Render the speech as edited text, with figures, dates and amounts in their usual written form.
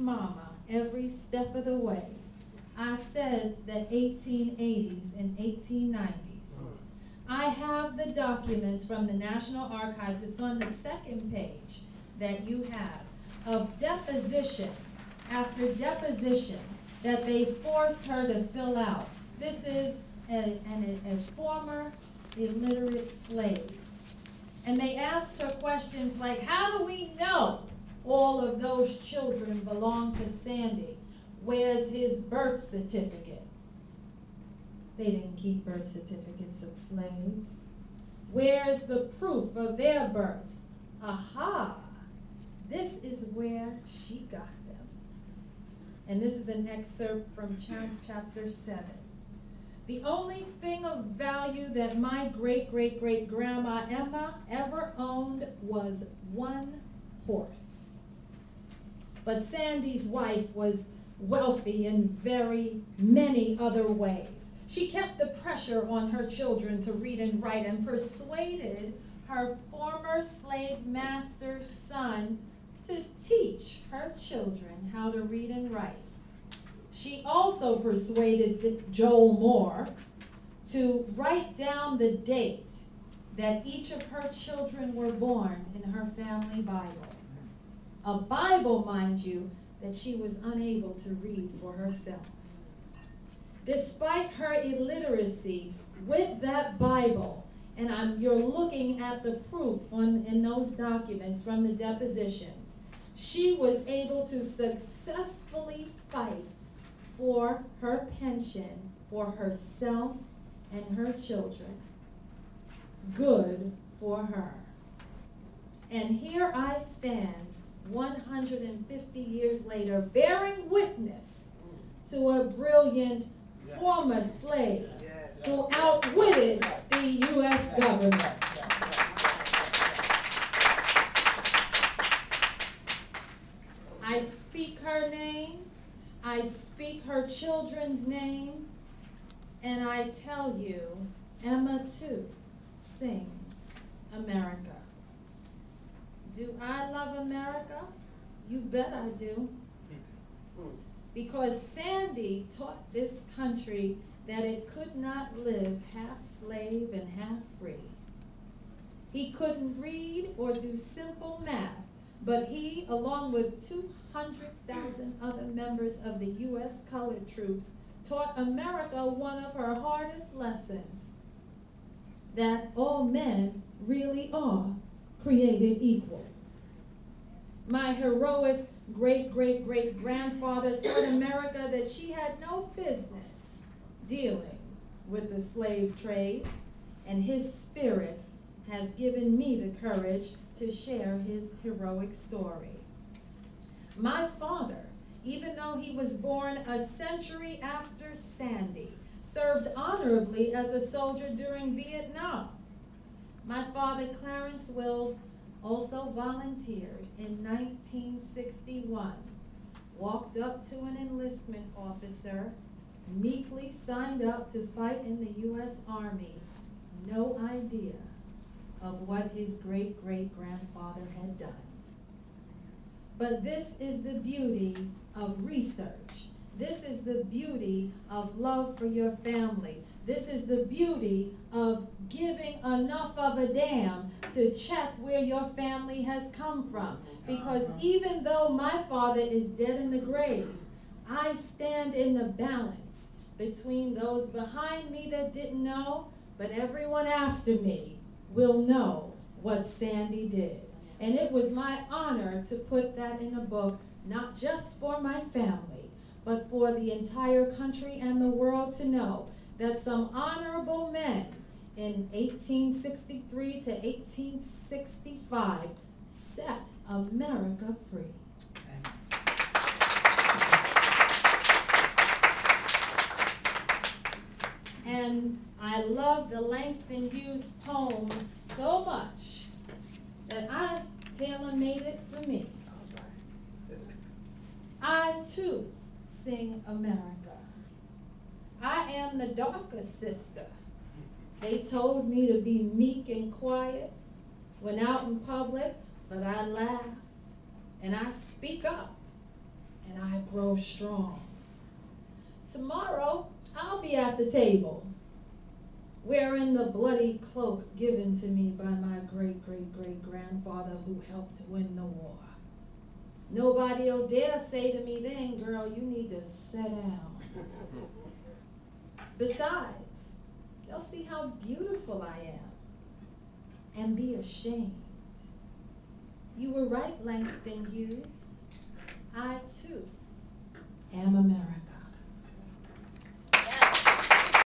mama every step of the way. I said the 1880s and 1890s. I have the documents from the National Archives. It's on the second page that you have of deposition after deposition that they forced her to fill out. This is a former illiterate slave. And they asked her questions like, how do we know all of those children belong to Sandy? Where's his birth certificate? They didn't keep birth certificates of slaves. Where's the proof of their births? Aha, this is where she got them. And this is an excerpt from chapter 7. The only thing of value that my great-great-great-grandma Emma ever owned was one horse. But Sandy's wife was wealthy in very many other ways. She kept the pressure on her children to read and write and persuaded her former slave master's son to teach her children how to read and write. She also persuaded Joel Moore to write down the date that each of her children were born in her family Bible. A Bible, mind you, that she was unable to read for herself. Despite her illiteracy, with that Bible, and you're looking at the proof in those documents from the depositions, she was able to successfully fight for her pension for herself and her children. Good for her. And here I stand 150 years later bearing witness to a brilliant former slave who outwitted the U.S. government. I speak her name, I speak her children's name, and I tell you, Emma too sings America. Do I love America? You bet I do. Because Sandy taught this country that it could not live half slave and half free. He couldn't read or do simple math, but he, along with 200,000 other members of the U.S. colored troops, taught America one of her hardest lessons, that all men really are created equal. My heroic great-great-great-grandfather taught America that she had no business dealing with the slave trade, and his spirit has given me the courage to share his heroic story. My father, even though he was born a century after Sandy, served honorably as a soldier during Vietnam. My father, Clarence Wills, also volunteered in 1961, walked up to an enlistment officer, meekly signed up to fight in the U.S. Army, no idea of what his great-great-grandfather had done. But this is the beauty of research. This is the beauty of love for your family. This is the beauty of giving enough of a damn to check where your family has come from. Because even though my father is dead in the grave, I stand in the balance between those behind me that didn't know, but everyone after me will know what Sandy did. And it was my honor to put that in a book, not just for my family, but for the entire country and the world to know that some honorable men in 1863 to 1865 set America free. And I love the Langston Hughes poem so much that I tailor-made it for me. I too sing America. I am the darker sister. They told me to be meek and quiet when out in public, but I laugh and I speak up and I grow strong. Tomorrow, I'll be at the table, wearing the bloody cloak given to me by my great-great-great-grandfather who helped win the war. Nobody'll dare say to me then, girl, you need to sit down. Besides, they'll see how beautiful I am and be ashamed. You were right, Langston Hughes. I, too, am America.